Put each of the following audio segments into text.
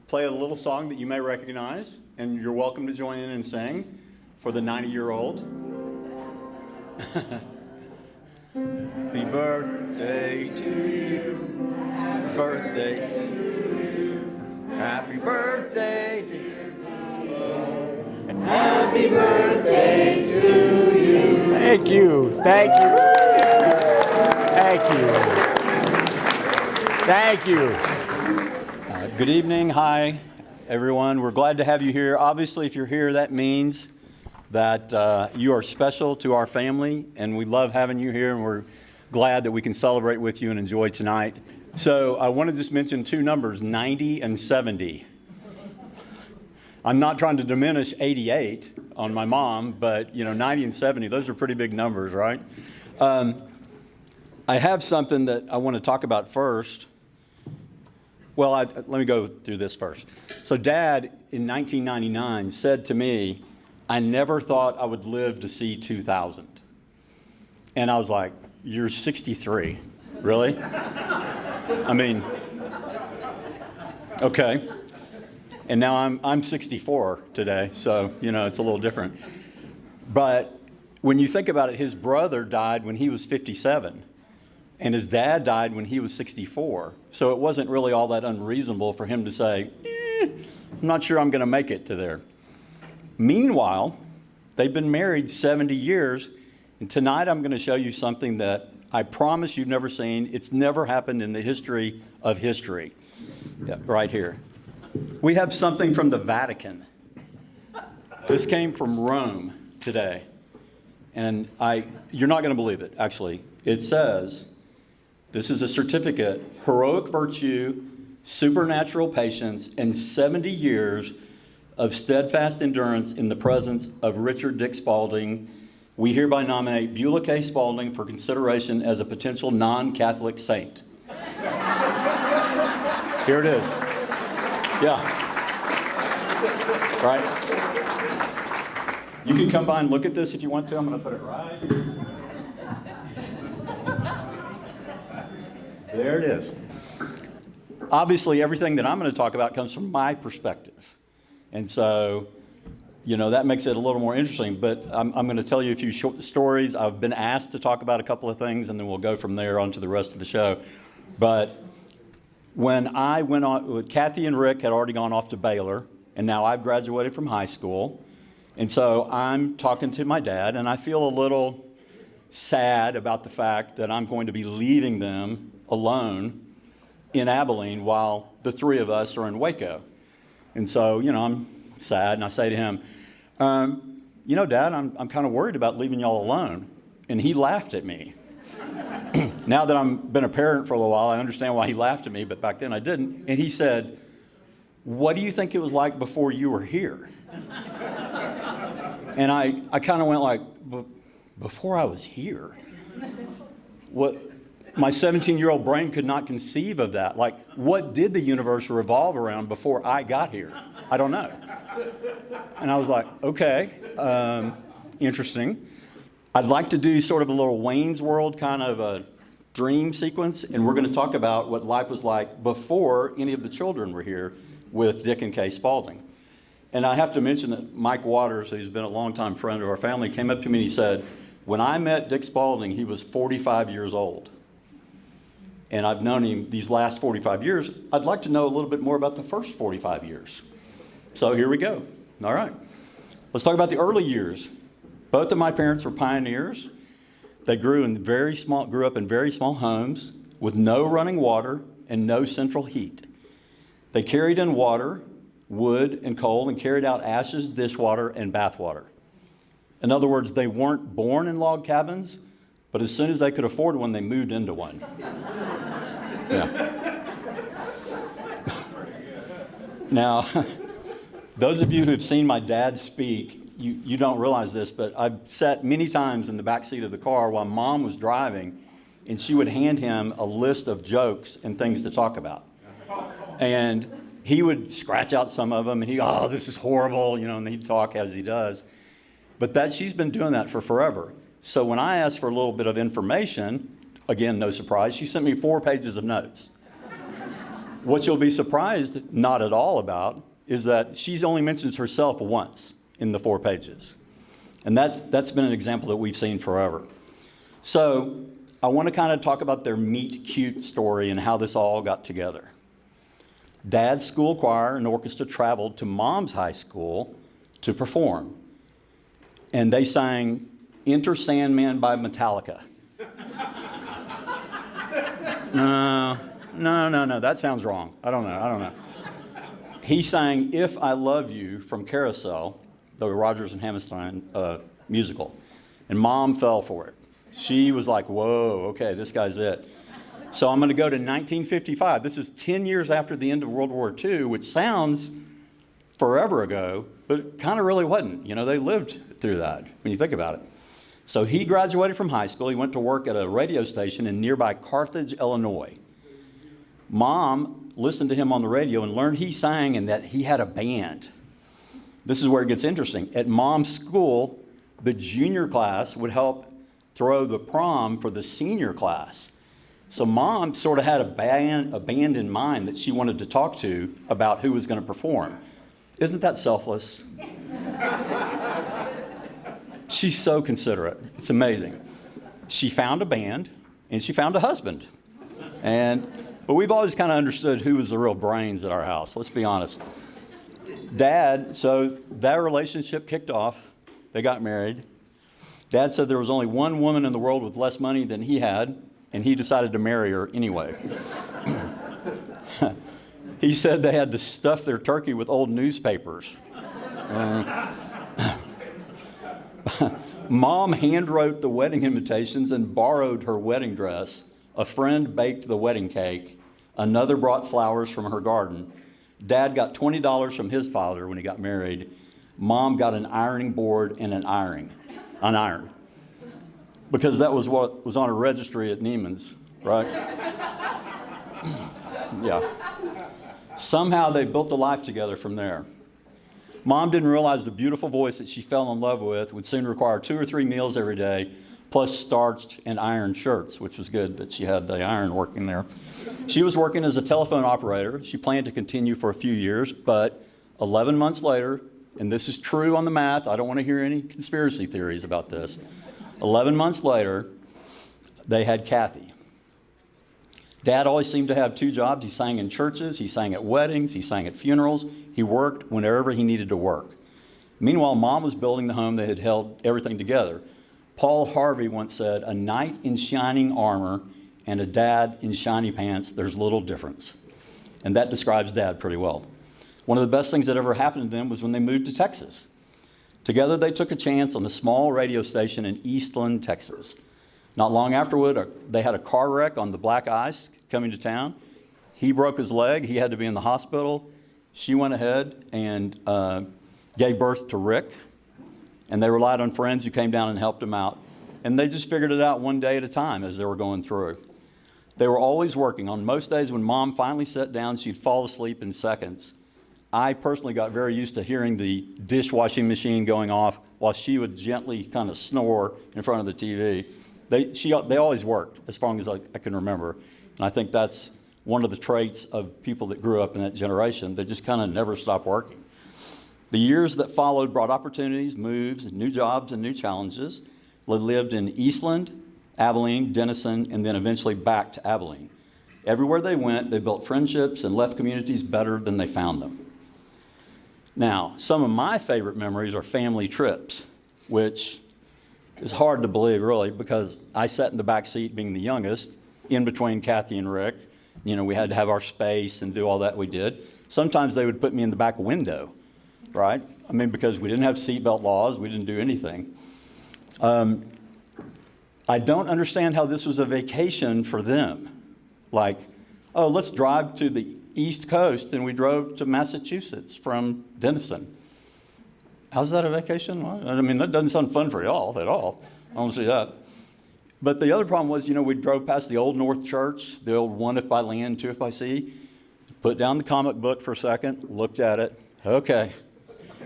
play a little song that you may recognize, and you're welcome to join in and sing for the 90-year-old. Happy birthday to you. Happy birthday to you. Happy birthday to you. Happy birthday to you. Thank you. Thank you. Thank you. Thank you. Good evening. Hi, everyone. We're glad to have you here. Obviously, if you're here, that means that you are special to our family, and we love having you here, and we're glad that we can celebrate with you and enjoy tonight. So I want to just mention two numbers, 90 and 70. I'm not trying to diminish 88 on my mom, but 90 and 70, those are pretty big numbers, right? I have something that I want to talk about first. Well, let me go through this first. So Dad, in 1999, said to me, I never thought I would live to see 2000. And I was like, you're 63, really? I mean, okay. And now I'm 64 today, so, it's a little different. But when you think about it, his brother died when he was 57. And his dad died when he was 64. So it wasn't really all that unreasonable for him to say, I'm not sure I'm going to make it to there. Meanwhile, they've been married 70 years. And tonight I'm going to show you something that I promise you've never seen. It's never happened in the history of history. Yeah, right here. We have something from the Vatican. This came from Rome today. And you're not going to believe it, actually. It says, this is a certificate, heroic virtue, supernatural patience, and 70 years of steadfast endurance in the presence of Richard Dick Spalding. We hereby nominate Beulah Kaye Spalding for consideration as a potential non-Catholic saint. Here it is. Yeah. Right? You can come by and look at this if you want to. I'm going to put it right. There it is. Obviously, everything that I'm going to talk about comes from my perspective. And so, that makes it a little more interesting. But I'm going to tell you a few short stories. I've been asked to talk about a couple of things, and then we'll go from there on to the rest of the show. But when I went on, Kathy and Rick had already gone off to Baylor, and now I've graduated from high school. And so I'm talking to my dad, and I feel a little sad about the fact that I'm going to be leaving them alone in Abilene while the three of us are in Waco. And so, I'm sad, and I say to him, Dad, I'm kind of worried about leaving y'all alone. And he laughed at me. Now that I've been a parent for a little while, I understand why he laughed at me, but back then I didn't. And he said, what do you think it was like before you were here? And I kind of went like, before I was here? What? My 17-year-old brain could not conceive of that. Like, what did the universe revolve around before I got here? I don't know. And I was like, okay, interesting. I'd like to do sort of a little Wayne's World kind of a dream sequence, and we're going to talk about what life was like before any of the children were here with Dick and Kaye Spalding. And I have to mention that Mike Waters, who's been a longtime friend of our family, came up to me and he said, when I met Dick Spalding, he was 45 years old. And I've known him these last 45 years. I'd like to know a little bit more about the first 45 years. So here we go. All right. Let's talk about the early years. Both of my parents were pioneers. They grew up in very small homes with no running water and no central heat. They carried in water, wood, and coal, and carried out ashes, dishwater, and bathwater. In other words, they weren't born in log cabins, but as soon as they could afford one, they moved into one. Yeah. Now, those of you who have seen my dad speak, you don't realize this, but I've sat many times in the back seat of the car while Mom was driving, and she would hand him a list of jokes and things to talk about. And he would scratch out some of them, and this is horrible, and he'd talk as he does. But she's been doing that for forever. So when I asked for a little bit of information, again, no surprise, she sent me 4 pages of notes. What you'll be surprised not at all about is that she's only mentions herself once in the 4 pages. And that's been an example that we've seen forever. So I want to kind of talk about their meet cute story and how this all got together. Dad's school choir and orchestra traveled to Mom's high school to perform. And they sang Enter Sandman by Metallica. No, that sounds wrong. I don't know. He sang If I Love You from Carousel, the Rodgers and Hammerstein musical. And Mom fell for it. She was like, whoa, okay, this guy's it. So I'm going to go to 1955. This is 10 years after the end of World War II, which sounds forever ago, but kind of really wasn't. You know, they lived through that when you think about it. So he graduated from high school. He went to work at a radio station in nearby Carthage, Illinois. Mom listened to him on the radio and learned he sang and that he had a band. This is where it gets interesting. At Mom's school, the junior class would help throw the prom for the senior class. So Mom sort of had a band in mind that she wanted to talk to about who was going to perform. Isn't that selfless? She's so considerate. It's amazing. She found a band and she found a husband. But we've always kind of understood who was the real brains at our house. Let's be honest. Dad, so that relationship kicked off. They got married. Dad said there was only one woman in the world with less money than he had, and he decided to marry her anyway. He said they had to stuff their turkey with old newspapers. Mom handwrote the wedding invitations and borrowed her wedding dress. A friend baked the wedding cake. Another brought flowers from her garden. Dad got $20 from his father when he got married. Mom got an ironing board and an iron. Because that was what was on a registry at Neiman's, right? Yeah. Somehow they built a life together from there. Mom didn't realize the beautiful voice that she fell in love with would soon require 2 or 3 meals every day, plus starched and ironed shirts, which was good that she had the iron working there. She was working as a telephone operator. She planned to continue for a few years, but 11 months later, and this is true on the math, I don't want to hear any conspiracy theories about this. 11 months later, they had Kathy. Dad always seemed to have 2 jobs. He sang in churches, he sang at weddings, he sang at funerals. He worked whenever he needed to work. Meanwhile, Mom was building the home that had held everything together. Paul Harvey once said, "A knight in shining armor and a dad in shiny pants, there's little difference." And that describes Dad pretty well. One of the best things that ever happened to them was when they moved to Texas. Together, they took a chance on a small radio station in Eastland, Texas. Not long afterward, they had a car wreck on the black ice coming to town. He broke his leg. He had to be in the hospital. She went ahead and gave birth to Rick. And they relied on friends who came down and helped them out. And they just figured it out one day at a time as they were going through. They were always working. On most days when Mom finally sat down, she'd fall asleep in seconds. I personally got very used to hearing the dishwashing machine going off while she would gently kind of snore in front of the TV. They always worked as long as I can remember. And I think that's one of the traits of people that grew up in that generation. They just kind of never stopped working. The years that followed brought opportunities, moves, new jobs, and new challenges. They lived in Eastland, Abilene, Denison, and then eventually back to Abilene. Everywhere they went, they built friendships and left communities better than they found them. Now, some of my favorite memories are family trips, which is hard to believe, really, because I sat in the back seat being the youngest, in between Kathy and Rick. You know, we had to have our space and do all that we did. Sometimes they would put me in the back window, right? I mean, because we didn't have seatbelt laws, we didn't do anything. I don't understand how this was a vacation for them. Like, oh, let's drive to the East Coast, and we drove to Massachusetts from Denison. How's that a vacation? Well, I mean, that doesn't sound fun for y'all at all. I don't see that. But the other problem was, you know, we drove past the Old North Church, the old 1 if by land, 2 if by sea, put down the comic book for a second, looked at it, okay,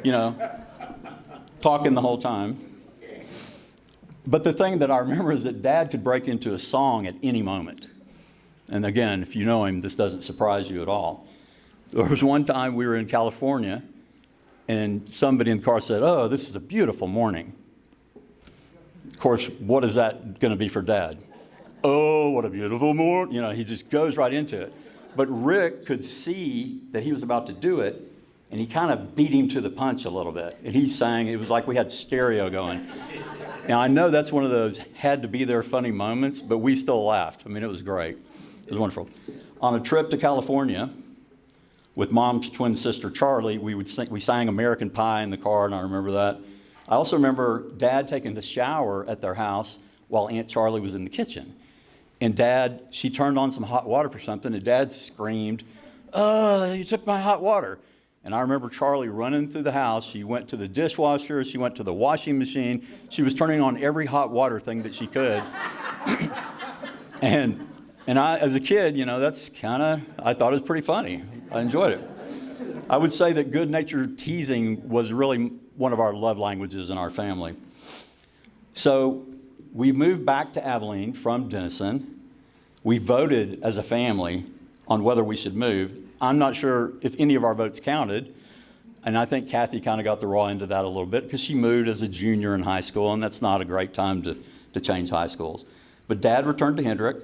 you know, talking the whole time. But the thing that I remember is that Dad could break into a song at any moment. And again, if you know him, this doesn't surprise you at all. There was one time we were in California, and somebody in the car said, "Oh, this is a beautiful morning." Of course, what is that going to be for Dad? "Oh, what a beautiful morning." He just goes right into it. But Rick could see that he was about to do it, and he kind of beat him to the punch a little bit. And he sang, it was like we had stereo going. Now, I know that's one of those had to be there funny moments, but we still laughed. I mean, it was great. It was wonderful. On a trip to California with Mom's twin sister, Charlie, we sang American Pie in the car, and I remember that. I also remember Dad taking the shower at their house while Aunt Charlie was in the kitchen. And Dad, she turned on some hot water for something, and Dad screamed, "Oh, you took my hot water." And I remember Charlie running through the house. She went to the dishwasher. She went to the washing machine. She was turning on every hot water thing that she could. And I, as a kid, that's I thought it was pretty funny. I enjoyed it. I would say that good-natured teasing was really one of our love languages in our family. So we moved back to Abilene from Denison. We voted as a family on whether we should move. I'm not sure if any of our votes counted, and I think Kathy kind of got the raw end of that a little bit because she moved as a junior in high school, and that's not a great time to change high schools. But Dad returned to Hendrick.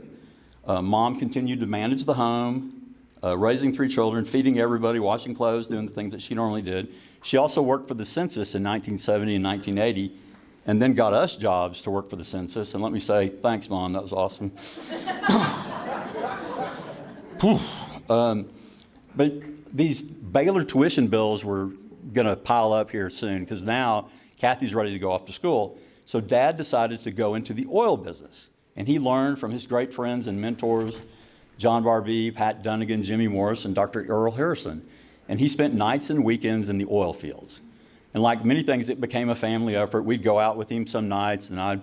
Mom continued to manage the home, raising 3 children, feeding everybody, washing clothes, doing the things that she normally did. She also worked for the census in 1970 and 1980, and then got us jobs to work for the census. And let me say, thanks, Mom, that was awesome. But these Baylor tuition bills were going to pile up here soon because now Kathy's ready to go off to school. So Dad decided to go into the oil business. And he learned from his great friends and mentors, John Barbee, Pat Dunnigan, Jimmy Morris, and Dr. Earl Harrison. And he spent nights and weekends in the oil fields. And like many things, it became a family effort. We'd go out with him some nights, and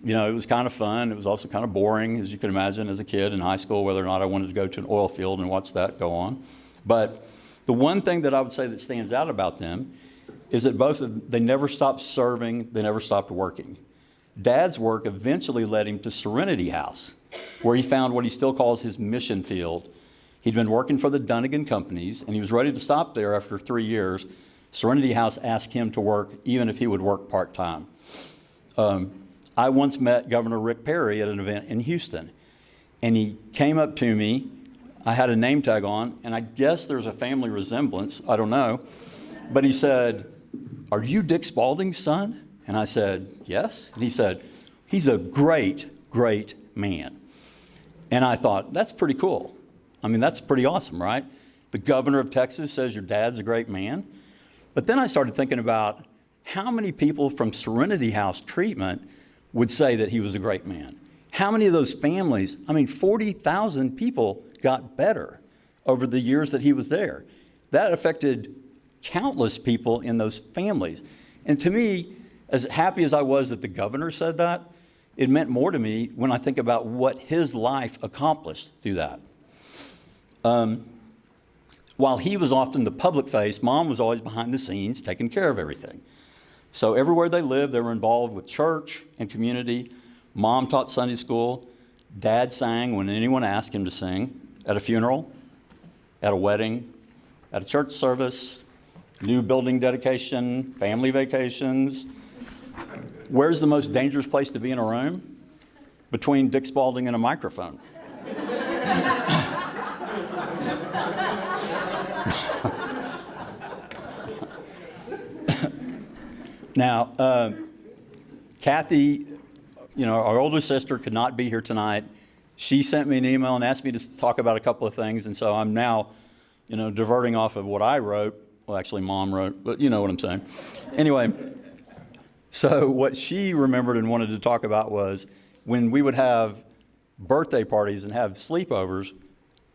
it was kind of fun. It was also kind of boring, as you can imagine, as a kid in high school, whether or not I wanted to go to an oil field and watch that go on. But the one thing that I would say that stands out about them is that they never stopped serving, they never stopped working. Dad's work eventually led him to Serenity House, where he found what he still calls his mission field. He'd been working for the Dunnigan companies, and he was ready to stop there after 3 years. Serenity House asked him to work even if he would work part-time. I once met Governor Rick Perry at an event in Houston, and he came up to me. I had a name tag on, and I guess there's a family resemblance. I don't know. But he said, "Are you Dick Spalding's son?" And I said, "Yes." And he said, "He's a great, great man." And I thought, that's pretty cool. I mean, that's pretty awesome, right? The governor of Texas says your dad's a great man. But then I started thinking about how many people from Serenity House treatment would say that he was a great man. How many of those families, 40,000 people got better over the years that he was there. That affected countless people in those families. And to me, as happy as I was that the governor said that, it meant more to me when I think about what his life accomplished through that. While he was often the public face, Mom was always behind the scenes taking care of everything. So everywhere they lived, they were involved with church and community. Mom taught Sunday school. Dad sang when anyone asked him to sing, at a funeral, at a wedding, at a church service, new building dedication, family vacations. Where's the most dangerous place to be in a room? Between Dick Spalding and a microphone. Now, Kathy, our older sister could not be here tonight. She sent me an email and asked me to talk about a couple of things, and so I'm now, diverting off of what I wrote. Well, actually, Mom wrote, but you know what I'm saying. Anyway, so what she remembered and wanted to talk about was when we would have birthday parties and have sleepovers,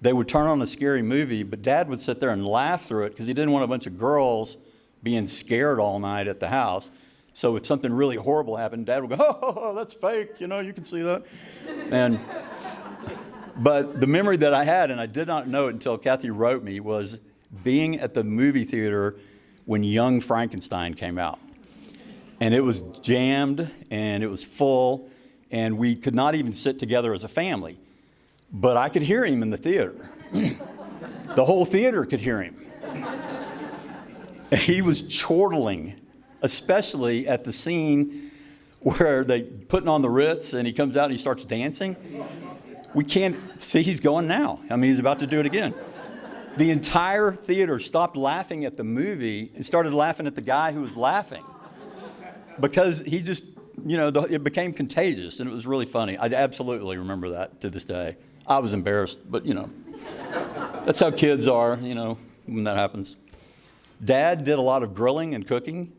they would turn on a scary movie, but Dad would sit there and laugh through it because he didn't want a bunch of girls being scared all night at the house. So if something really horrible happened, Dad would go, "Oh, that's fake, you can see that." But the memory that I had, and I did not know it until Kathy wrote me, was being at the movie theater when Young Frankenstein came out. And it was jammed, and it was full, and we could not even sit together as a family. But I could hear him in the theater. The whole theater could hear him. He was chortling, especially at the scene where they putting on the Ritz and he comes out and he starts dancing. We can't see, he's going now. I mean, he's about to do it again. The entire theater stopped laughing at the movie and started laughing at the guy who was laughing. Because he just, it became contagious and it was really funny. I absolutely remember that to this day. I was embarrassed, but that's how kids are, when that happens. Dad did a lot of grilling and cooking.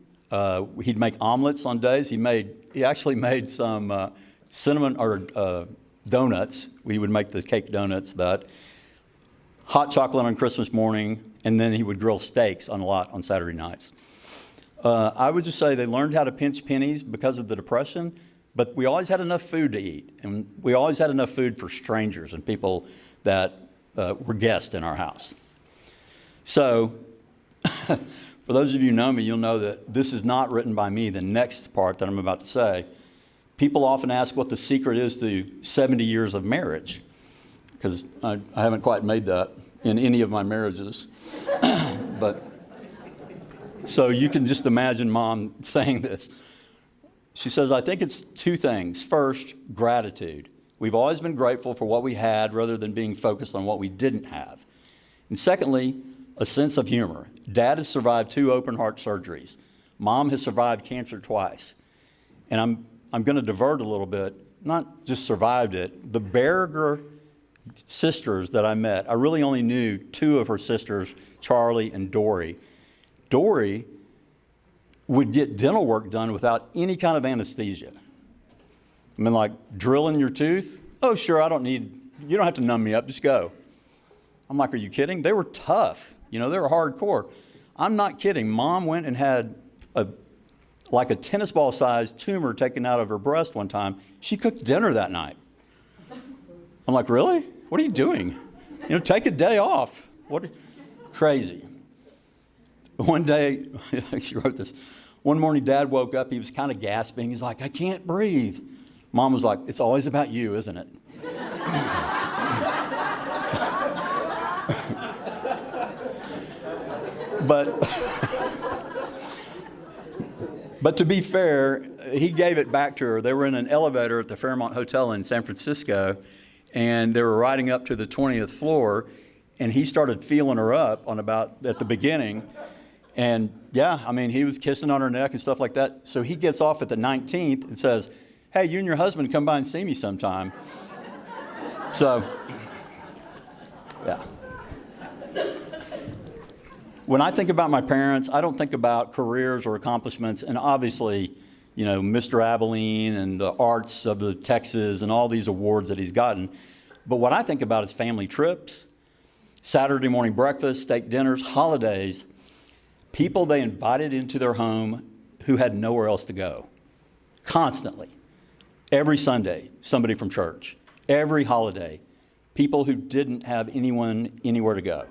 He'd make omelets on days. He actually made some cinnamon or donuts. We would make the cake donuts, that hot chocolate on Christmas morning, and then he would grill steaks on Saturday nights. I would just say they learned how to pinch pennies because of the Depression, but we always had enough food to eat, and we always had enough food for strangers and people that were guests in our house. So, for those of you who know me, you'll know that this is not written by me, the next part that I'm about to say. People often ask what the secret is to 70 years of marriage, because I haven't quite made that in any of my marriages. But so you can just imagine Mom saying this. She says, I think it's two things. First, gratitude. We've always been grateful for what we had rather than being focused on what we didn't have. And secondly, a sense of humor. Dad has survived 2 open heart surgeries. Mom has survived cancer twice. And I'm going to divert a little bit, not just survived it. The Berger sisters that I met, I really only knew 2 of her sisters, Charlie and Dory. Dory would get dental work done without any kind of anesthesia. I mean, like drilling your tooth. Oh, sure, you don't have to numb me up, just go. I'm like, are you kidding? They were tough. They were hardcore. I'm not kidding. Mom went and had a tennis ball sized tumor taken out of her breast one time. She cooked dinner that night. I'm like, really? What are you doing? Take a day off. Crazy. One day, she wrote this. One morning, Dad woke up. He was kind of gasping. He's like, I can't breathe. Mom was like, it's always about you, isn't it? But to be fair, he gave it back to her. They were in an elevator at the Fairmont Hotel in San Francisco, and they were riding up to the 20th floor, and he started feeling her up at the beginning. And yeah, I mean, he was kissing on her neck and stuff like that. So he gets off at the 19th and says, hey, you and your husband come by and see me sometime. So, yeah. When I think about my parents, I don't think about careers or accomplishments. And obviously, Mr. Abilene and the arts of the Texas and all these awards that he's gotten. But what I think about is family trips, Saturday morning breakfast, steak dinners, holidays, people they invited into their home who had nowhere else to go. Constantly. Every Sunday, somebody from church. Every holiday, people who didn't have anyone anywhere to go.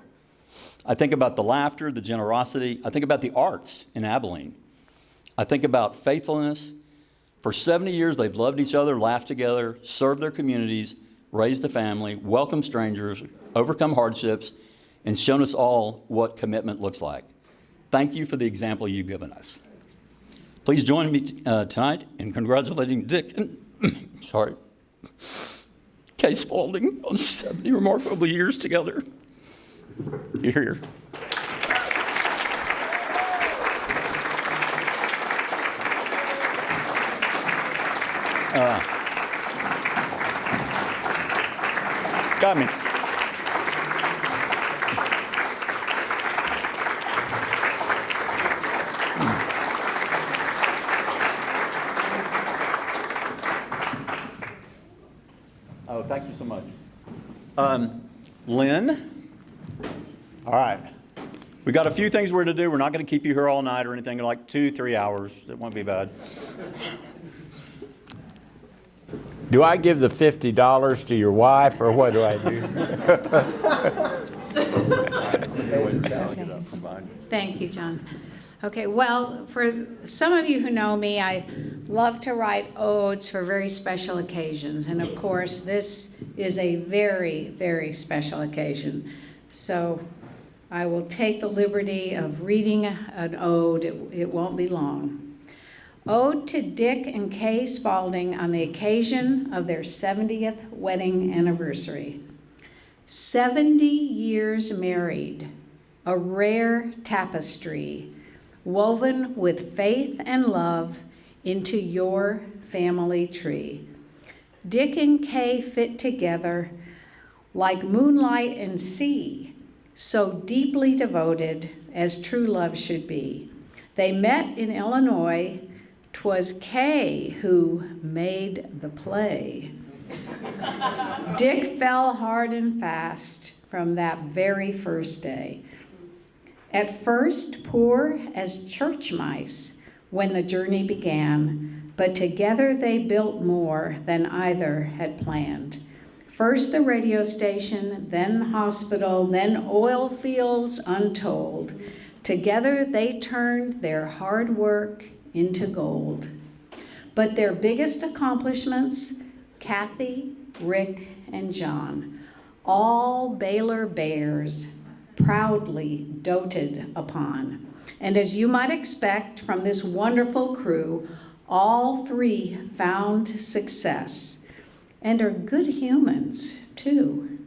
I think about the laughter, the generosity. I think about the arts in Abilene. I think about faithfulness. For 70 years, they've loved each other, laughed together, served their communities, raised a family, welcomed strangers, overcome hardships, and shown us all what commitment looks like. Thank you for the example you've given us. Please join me tonight in congratulating Dick and Kaye Spalding on 70 remarkable years together. You're here. Got me. Oh, thank you so much. Lynn. All right. We got a few things we're going to do. We're not going to keep you here all night or anything, like 2-3 hours. It won't be bad. Do I give the $50 to your wife, or what do I do? Thank you, John. Okay, well, for some of you who know me, I love to write odes for very special occasions. And of course, this is a very, very special occasion. So I will take the liberty of reading an ode. It won't be long. Ode to Dick and Kaye Spalding on the occasion of their 70th wedding anniversary. 70 years married, a rare tapestry woven with faith and love into your family tree. Dick and Kaye fit together like moonlight and sea, so deeply devoted as true love should be. They met in Illinois. 'Twas Kaye who made the play. Dick fell hard and fast from that very first day. At first, poor as church mice when the journey began, but together they built more than either had planned. First the radio station, then the hospital, then oil fields untold. Together they turned their hard work into gold. But their biggest accomplishments, Kathy, Rick, and John, all Baylor Bears, proudly doted upon. And as you might expect from this wonderful crew, all three found success and are good humans too.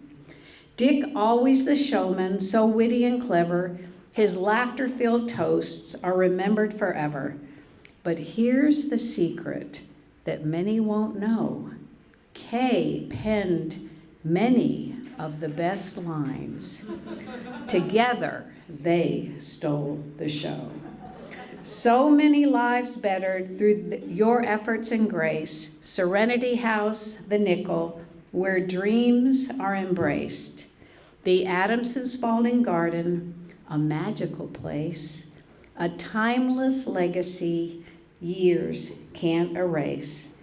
Dick, always the showman, so witty and clever, his laughter-filled toasts are remembered forever. But here's the secret that many won't know. Kaye penned many of the best lines. Together, they stole the show. So many lives bettered through your efforts and grace. Serenity House, the Nickel, where dreams are embraced. The Adams and Spalding Garden, a magical place. A timeless legacy years can't erase.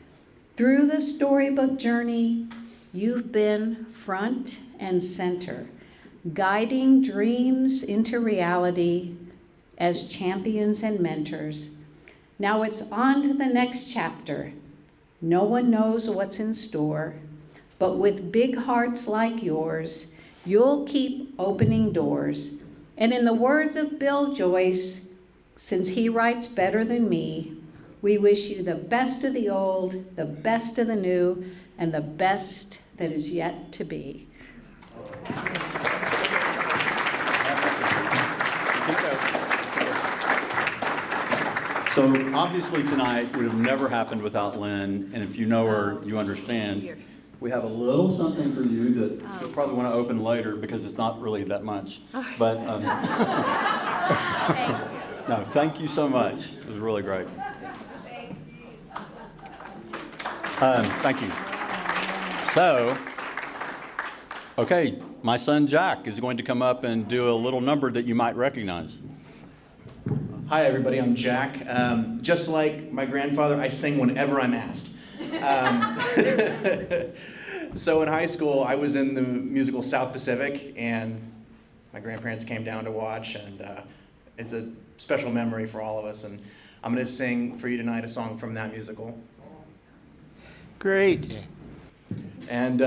Through the storybook journey, you've been front and center, guiding dreams into reality as champions and mentors. Now it's on to the next chapter. No one knows what's in store, but with big hearts like yours, you'll keep opening doors. And in the words of Bill Joyce, since he writes better than me, we wish you the best of the old, the best of the new, and the best that is yet to be. So obviously tonight would have never happened without Lynn, and if you know her, you understand. We have a little something for you that you'll probably want to open later because it's not really that much. But no, thank you so much. It was really great. Thank you. So, okay, my son Jack is going to come up and do a little number that you might recognize. Hi everybody, I'm Jack. Just like my grandfather, I sing whenever I'm asked. So in high school, I was in the musical South Pacific, and my grandparents came down to watch, and it's a special memory for all of us. And I'm going to sing for you tonight a song from that musical. Great. And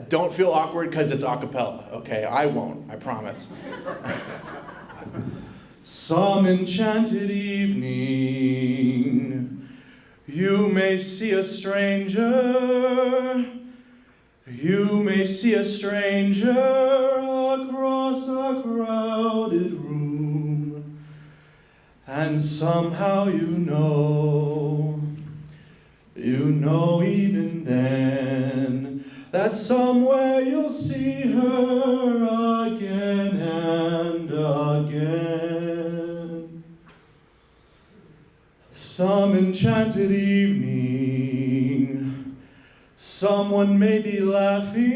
don't feel awkward because it's a cappella, okay? I won't, I promise. Some enchanted evening, you may see a stranger. You may see a stranger across a crowded room, and somehow you know even then, that somewhere you'll see her again and again. Some enchanted evening, someone may be laughing.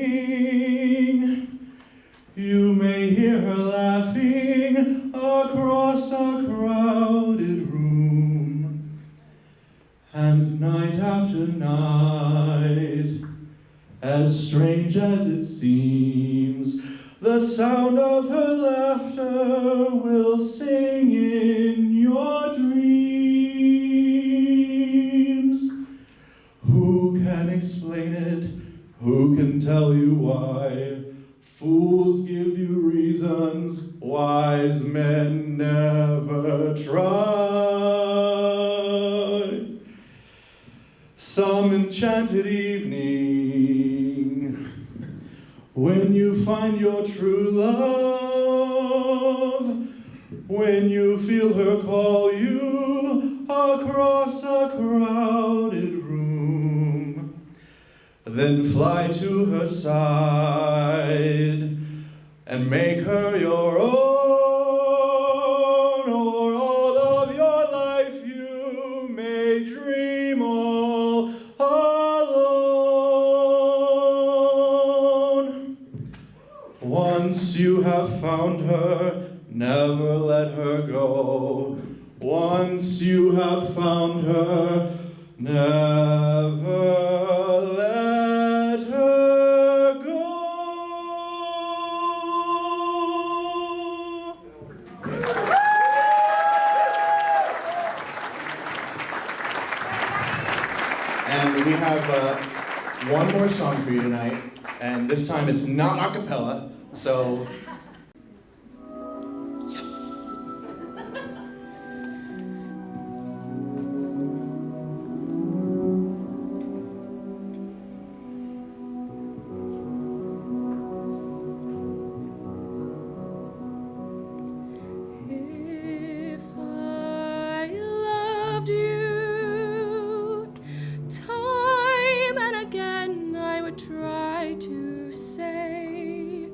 You may hear her laughing across a crowded room. And night after night, as strange as it seems, the The sound of her laughter will sing in your dreams. Who can explain it? Who can tell you why? Fools give you reasons, wise men never try. Some enchanted evening, when you find your true love, when you feel her call you across a crowded room, then fly to her side and make her your own, or all of your life you may dream all alone. Once you have found her, never let her go. Once you have found her, never let her go. And we have one more song for you tonight, and this time it's not a cappella, so. If I loved you, time and again I would try to say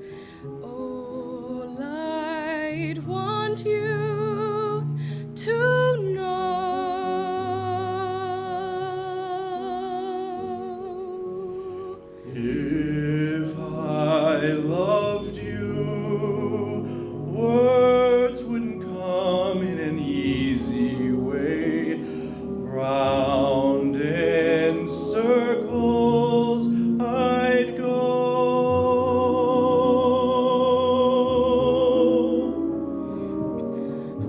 all I'd want you to know. If I loved you, words wouldn't come in an easy way. Round in circles I'd go.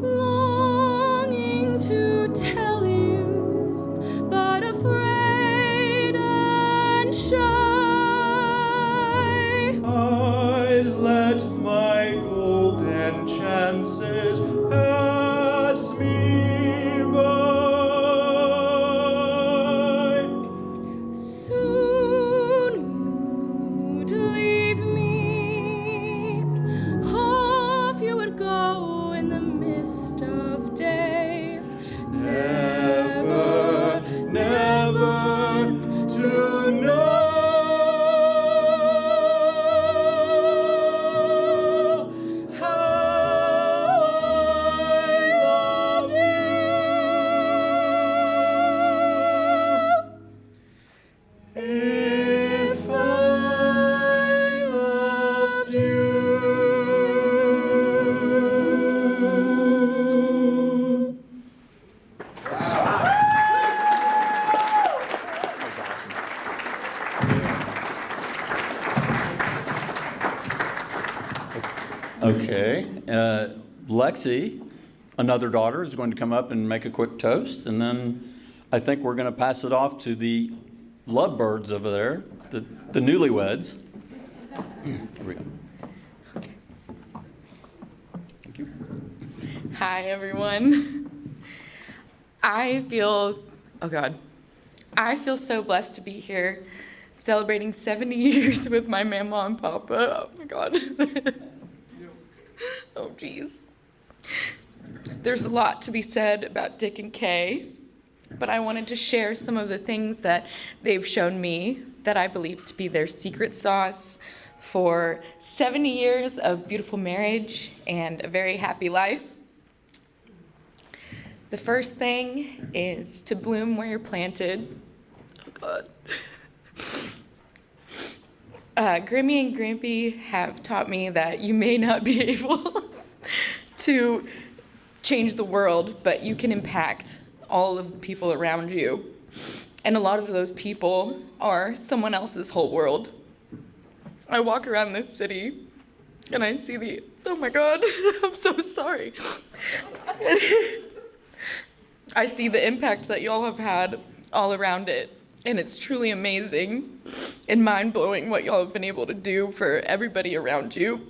Longing to tell you, but afraid and shy. I'd let my golden chances pass me by. Soon you'd leave me, off you would go in the mist of day. Never, never to know how I loved you. If I loved you. Okay. Lexi, another daughter, is going to come up and make a quick toast, and then I think we're going to pass it off to the lovebirds over there, the newlyweds. Here we go. Thank you. Hi, everyone. I feel so blessed to be here celebrating 70 years with my mama and papa. Oh my God. Oh, geez. There's a lot to be said about Dick and Kaye, but I wanted to share some of the things that they've shown me that I believe to be their secret sauce for 70 years of beautiful marriage and a very happy life. The first thing is to bloom where you're planted. Oh, God. Grimmy and Grimpy have taught me that you may not be able to change the world, but you can impact all of the people around you. And a lot of those people are someone else's whole world. I walk around this city and I see the, oh my God, I'm so sorry. I see the impact that y'all have had all around it, and it's truly amazing and mind-blowing what y'all have been able to do for everybody around you.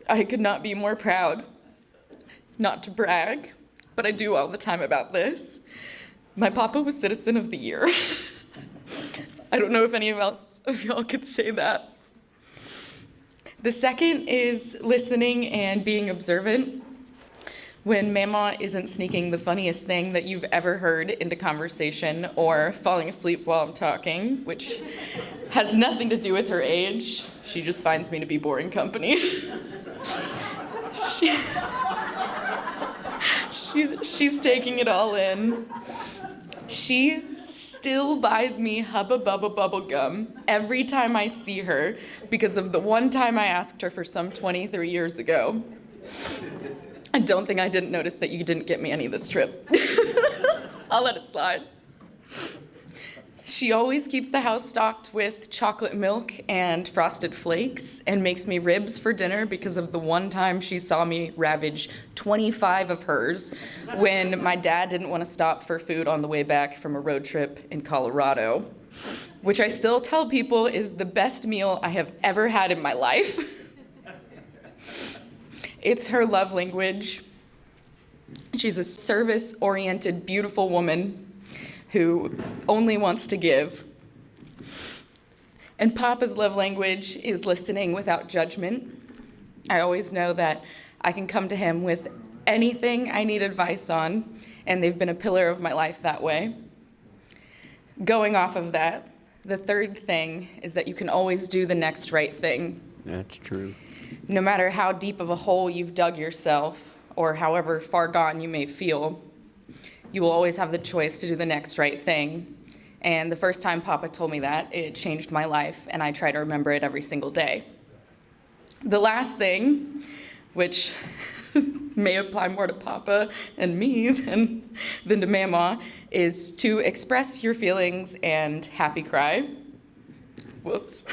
I could not be more proud, not to brag, but I do all the time about this. My papa was Citizen of the Year. I don't know if any of y'all could say that. The second is listening and being observant. When Mama isn't sneaking the funniest thing that you've ever heard into conversation or falling asleep while I'm talking, which has nothing to do with her age. She just finds me to be boring company. She's taking it all in. She still buys me Hubba Bubba bubble gum every time I see her because of the one time I asked her for some 23 years ago. I don't think I didn't notice that you didn't get me any this trip. I'll let it slide. She always keeps the house stocked with chocolate milk and frosted flakes and makes me ribs for dinner because of the one time she saw me ravage 25 of hers when my dad didn't want to stop for food on the way back from a road trip in Colorado, which I still tell people is the best meal I have ever had in my life. It's her love language. She's a service-oriented, beautiful woman who only wants to give. And Papa's love language is listening without judgment. I always know that I can come to him with anything I need advice on, and they've been a pillar of my life that way. Going off of that, the third thing is that you can always do the next right thing. That's true. No matter how deep of a hole you've dug yourself, or however far gone you may feel, you will always have the choice to do the next right thing. And the first time Papa told me that, it changed my life, and I try to remember it every single day. The last thing, which may apply more to Papa and me than to Mama, is to express your feelings and happy cry. Whoops.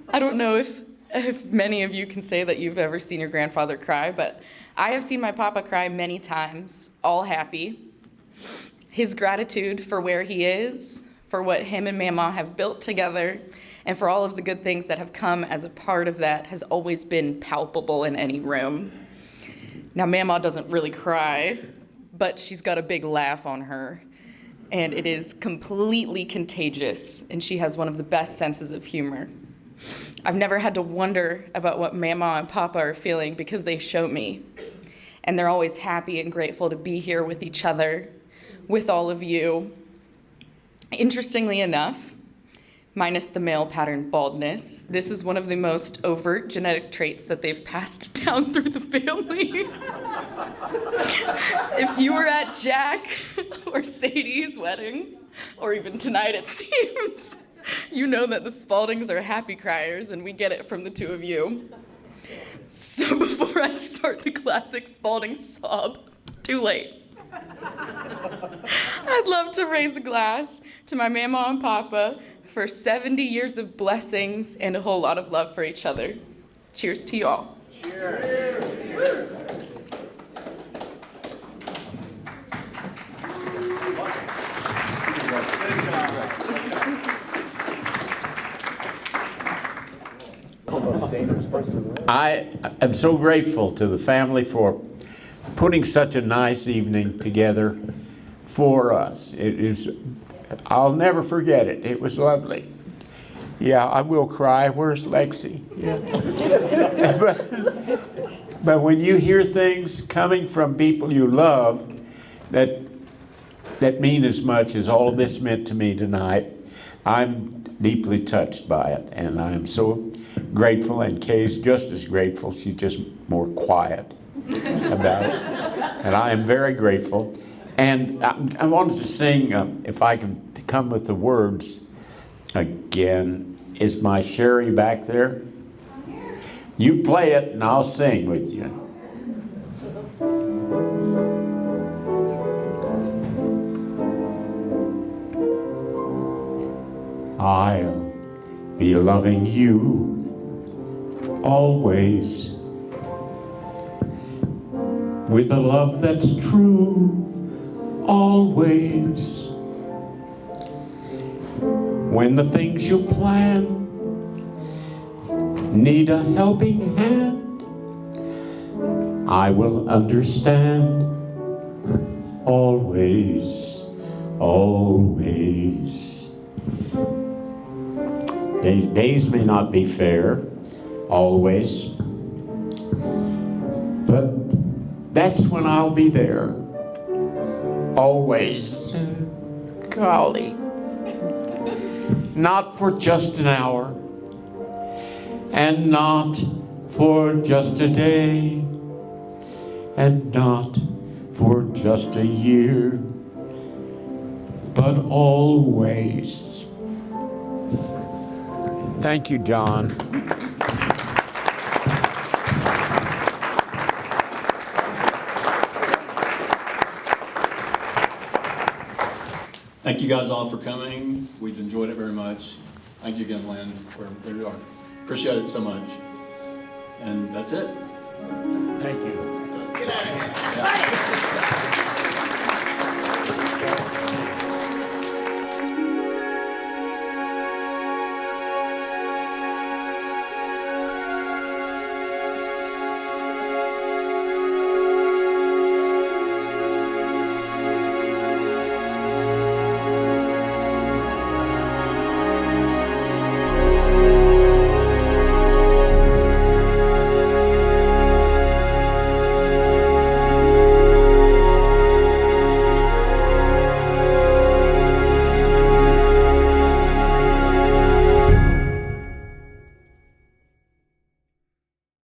I don't know if many of you can say that you've ever seen your grandfather cry, but I have seen my Papa cry many times, all happy. His gratitude for where he is, for what him and Mama have built together, and for all of the good things that have come as a part of that has always been palpable in any room. Now, Mama doesn't really cry, but she's got a big laugh on her, and it is completely contagious, and she has one of the best senses of humor. I've never had to wonder about what Mama and Papa are feeling because they show me. And they're always happy and grateful to be here with each other, with all of you. Interestingly enough, minus the male pattern baldness, this is one of the most overt genetic traits that they've passed down through the family. If you were at Jack or Sadie's wedding, or even tonight it seems, you know that the Spaldings are happy criers, and we get it from the two of you. So before I start the classic Spalding sob, too late, I'd love to raise a glass to my Mama and Papa for 70 years of blessings and a whole lot of love for each other. Cheers to you all. Cheers. I am so grateful to the family for putting such a nice evening together for us. I'll never forget it. It was lovely. Yeah, I will cry. Where's Lexi? Yeah. but when you hear things coming from people you love that mean as much as all of this meant to me tonight, I'm deeply touched by it, and I am so grateful, and Kaye's just as grateful. She's just more quiet about it, and I am very grateful. And I wanted to sing, if I can come with the words again. Is my Sherry back there? You play it, and I'll sing with you. I'll be loving you always. With a love that's true, always. When the things you plan need a helping hand, I will understand, always, always. Days may not be fair, always, but that's when I'll be there, always. Golly. Not for just an hour, and not for just a day, and not for just a year, but always. Thank you, John. Thank you guys all for coming. We've enjoyed it very much. Thank you again, Lynn. We appreciate it so much. And that's it. Thank you. Yeah.